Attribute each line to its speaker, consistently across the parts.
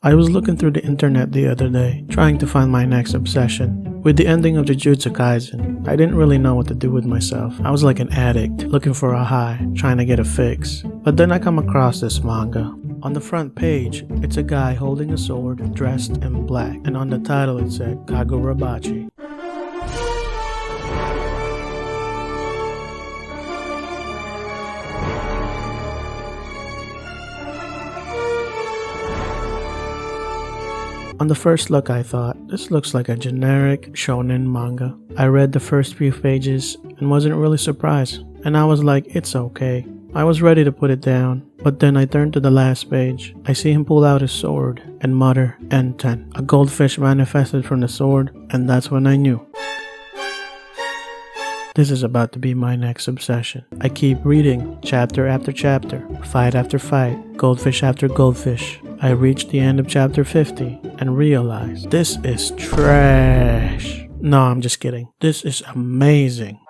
Speaker 1: I was looking through the internet the other day, trying to find my next obsession. With the ending of Jujutsu Kaisen, I didn't really know what to do with myself. I was like an addict, looking for a high, trying to get a fix. But then I come across this manga. On the front page, it's a guy holding a sword, dressed in black, and on the title it said Kagurabachi. On the first look I thought, this looks like a generic shonen manga. I read the first few pages and wasn't really surprised, and I was like, it's okay. I was ready to put it down, but then I turned to the last page. I see him pull out his sword and mutter, N10. A goldfish manifested from the sword, and that's when I knew. This is about to be my next obsession. I keep reading, chapter after chapter, fight after fight, goldfish after goldfish. I reached the end of chapter 50 and realized this is trash. No, I'm just kidding. This is amazing.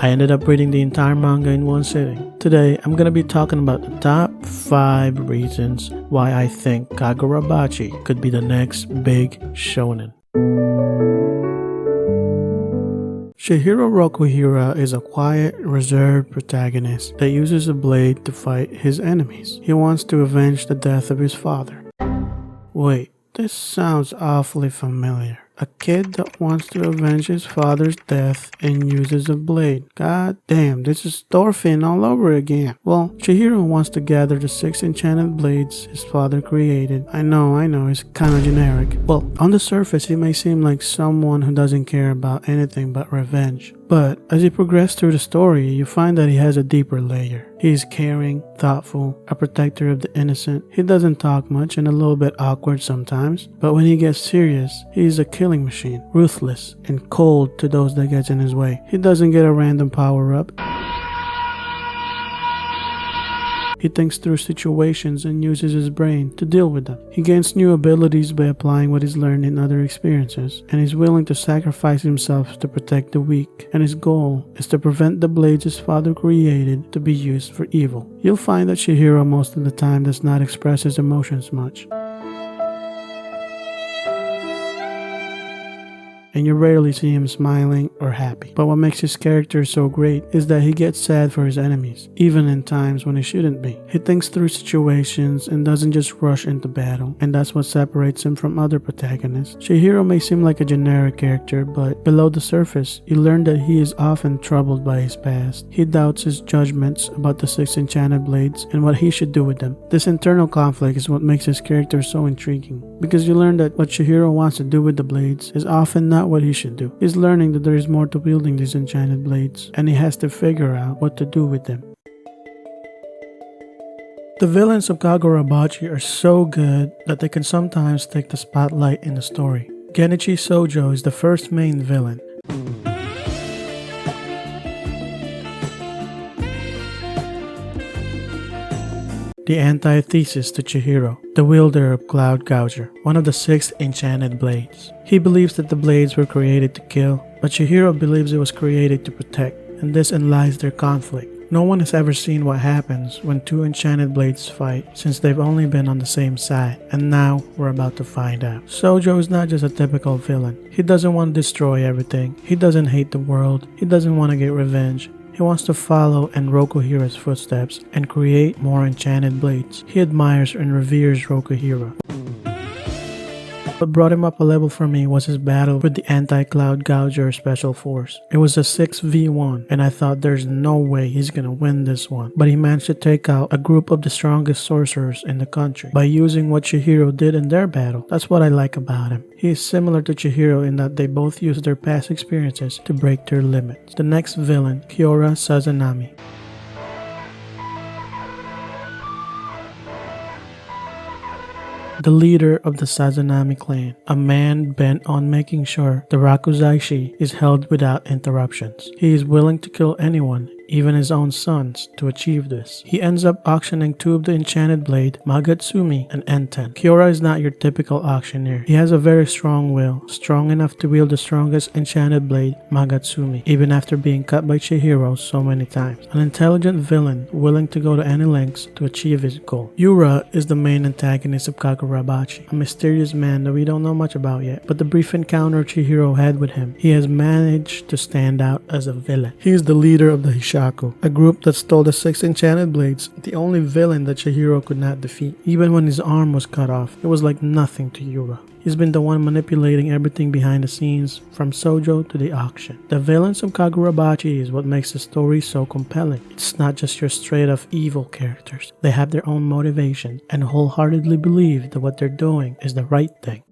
Speaker 1: I ended up reading the entire manga in one sitting. Today, I'm gonna be talking about the top 5 reasons why I think Kagurabachi could be the next big shonen. Chihiro Rokuhira is a quiet, reserved protagonist that uses a blade to fight his enemies. He wants to avenge the death of his father. Wait, this sounds awfully familiar. A kid that wants to avenge his father's death and uses a blade. God damn, this is Thorfinn all over again. Well, Chihiro wants to gather the 6 enchanted blades his father created. I know, it's kinda generic. Well, on the surface he may seem like someone who doesn't care about anything but revenge. But as you progress through the story, you find that he has a deeper layer. He is caring, thoughtful, a protector of the innocent. He doesn't talk much and a little bit awkward sometimes, but when he gets serious, he is a killing machine, ruthless and cold to those that gets in his way. He doesn't get a random power-up. He thinks through situations and uses his brain to deal with them. He gains new abilities by applying what he's learned in other experiences, and he's willing to sacrifice himself to protect the weak. And his goal is to prevent the blades his father created to be used for evil. You'll find that Chihiro most of the time does not express his emotions much, and you rarely see him smiling or happy. But what makes his character so great is that he gets sad for his enemies, even in times when he shouldn't be. He thinks through situations and doesn't just rush into battle, and that's what separates him from other protagonists. Chihiro may seem like a generic character, but below the surface, you learn that he is often troubled by his past. He doubts his judgments about the 6 enchanted blades and what he should do with them. This internal conflict is what makes his character so intriguing, because you learn that what Chihiro wants to do with the blades is often not what he should do. He's learning that there is more to wielding these enchanted blades, and he has to figure out what to do with them. The villains of Kagurabachi are so good that they can sometimes take the spotlight in the story. Genichi Sojo is the first main villain. The antithesis to Chihiro, the wielder of Cloud Gouger, one of the 6 enchanted blades. He believes that the blades were created to kill, but Chihiro believes it was created to protect, and this lies their conflict. No one has ever seen what happens when 2 enchanted blades fight, since they've only been on the same side, and now we're about to find out. Sojo is not just a typical villain. He doesn't want to destroy everything. He doesn't hate the world. He doesn't want to get revenge. He wants to follow in Rokuhira's footsteps and create more enchanted blades. He admires and reveres Rokuhira. What brought him up a level for me was his battle with the anti-Cloud Gouger Special Force. It was a 6v1, and I thought there's no way he's gonna win this one. But he managed to take out a group of the strongest sorcerers in the country by using what Chihiro did in their battle. That's what I like about him. He is similar to Chihiro in that they both use their past experiences to break their limits. The next villain, Kiora Sazanami. The leader of the Sazanami clan, a man bent on making sure the Rakuzaishi is held without interruptions. He is willing to kill anyone even his own sons, to achieve this. He ends up auctioning two of the enchanted blade, Magatsumi and Enten. Kiora is not your typical auctioneer. He has a very strong will, strong enough to wield the strongest enchanted blade, Magatsumi, even after being cut by Chihiro so many times. An intelligent villain willing to go to any lengths to achieve his goal. Yura is the main antagonist of Kagurabachi, a mysterious man that we don't know much about yet, but the brief encounter Chihiro had with him, he has managed to stand out as a villain. He is the leader of the Hishaku, a group that stole the 6 enchanted blades, the only villain that Chihiro could not defeat. Even when his arm was cut off, it was like nothing to Yura. He's been the one manipulating everything behind the scenes, from Sojo to the auction. The villains of Kagurabachi is what makes the story so compelling. It's not just your straight up evil characters. They have their own motivation and wholeheartedly believe that what they're doing is the right thing.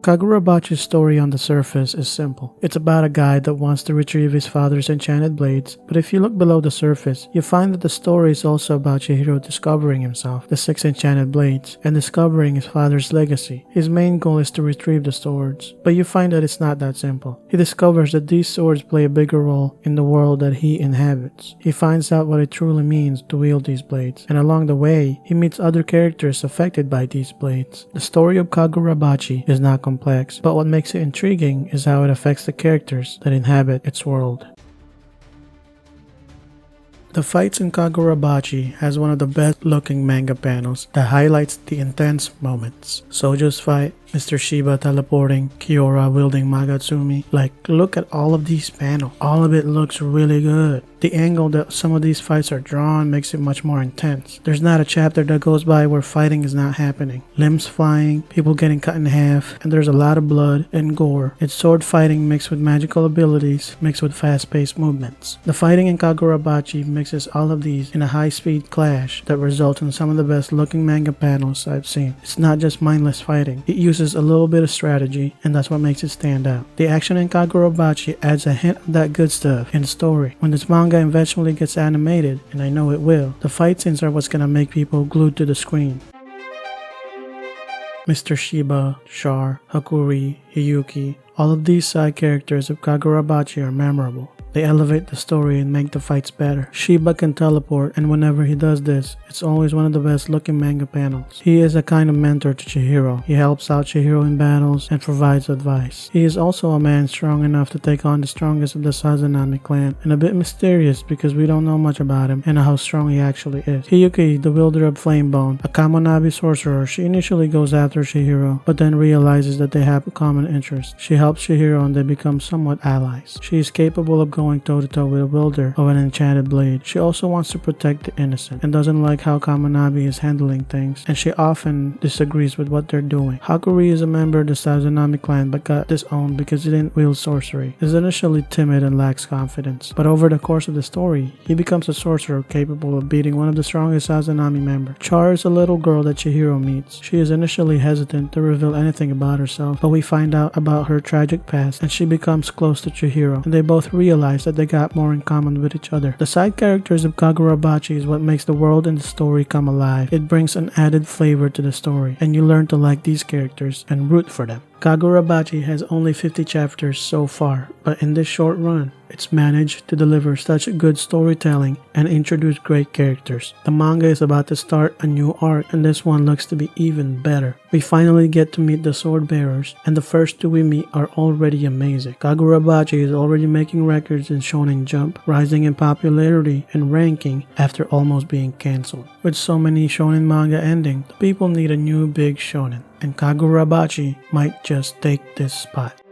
Speaker 1: Kagurabachi's story on the surface is simple. It's about a guy that wants to retrieve his father's enchanted blades, but if you look below the surface, you find that the story is also about Chihiro discovering himself, the 6 enchanted blades, and discovering his father's legacy. His main goal is to retrieve the swords, but you find that it's not that simple. He discovers that these swords play a bigger role in the world that he inhabits. He finds out what it truly means to wield these blades, and along the way, he meets other characters affected by these blades. The story of Kagurabachi is not complex, but what makes it intriguing is how it affects the characters that inhabit its world. The fights in Kagurabachi has one of the best looking manga panels that highlights the intense moments. Sojo's fight, Mr. Shiba teleporting, Kiora wielding Magatsumi. Like, look at all of these panels. All of it looks really good. The angle that some of these fights are drawn makes it much more intense. There's not a chapter that goes by where fighting is not happening. Limbs flying, people getting cut in half, and there's a lot of blood and gore. It's sword fighting mixed with magical abilities, mixed with fast-paced movements. The fighting in Kagurabachi mixes all of these in a high-speed clash that results in some of the best looking manga panels I've seen. It's not just mindless fighting. It uses a little bit of strategy, and that's what makes it stand out. The action in Kagurabachi adds a hint of that good stuff in the story. When this manga eventually gets animated, and I know it will, the fight scenes are what's gonna make people glued to the screen. Mr. Shiba, Char, Hakuri, Hiyuki, all of these side characters of Kagurabachi are memorable. They elevate the story and make the fights better. Shiba can teleport, and whenever he does this, it's always one of the best looking manga panels. He is a kind of mentor to Chihiro. He helps out Chihiro in battles and provides advice. He is also a man strong enough to take on the strongest of the Sazanami clan, and a bit mysterious because we don't know much about him and how strong he actually is. Hiyuki, the wielder of Flamebone, a Kamonabi sorcerer, she initially goes after Chihiro, but then realizes that they have a common interest. She helps Chihiro and they become somewhat allies. She is capable of going toe-to-toe with a wielder of an enchanted blade. She also wants to protect the innocent and doesn't like how Kamonabi is handling things, and she often disagrees with what they're doing. Hakuri is a member of the Sazanami clan but got disowned because he didn't wield sorcery. He's initially timid and lacks confidence, but over the course of the story, he becomes a sorcerer capable of beating one of the strongest Sazanami members. Char is a little girl that Chihiro meets. She is initially hesitant to reveal anything about herself, but we find out about her tragic past and she becomes close to Chihiro, and they both realize that they got more in common with each other. The side characters of Kagurabachi is what makes the world and the story come alive. It brings an added flavor to the story, and you learn to like these characters and root for them. Kagurabachi has only 50 chapters so far, but in this short run, it's managed to deliver such good storytelling and introduce great characters. The manga is about to start a new arc, and this one looks to be even better. We finally get to meet the sword bearers, and the first two we meet are already amazing. Kagurabachi is already making records in Shonen Jump, rising in popularity and ranking after almost being cancelled. With so many shonen manga ending, the people need a new big shonen, and Kagurabachi might just take this spot.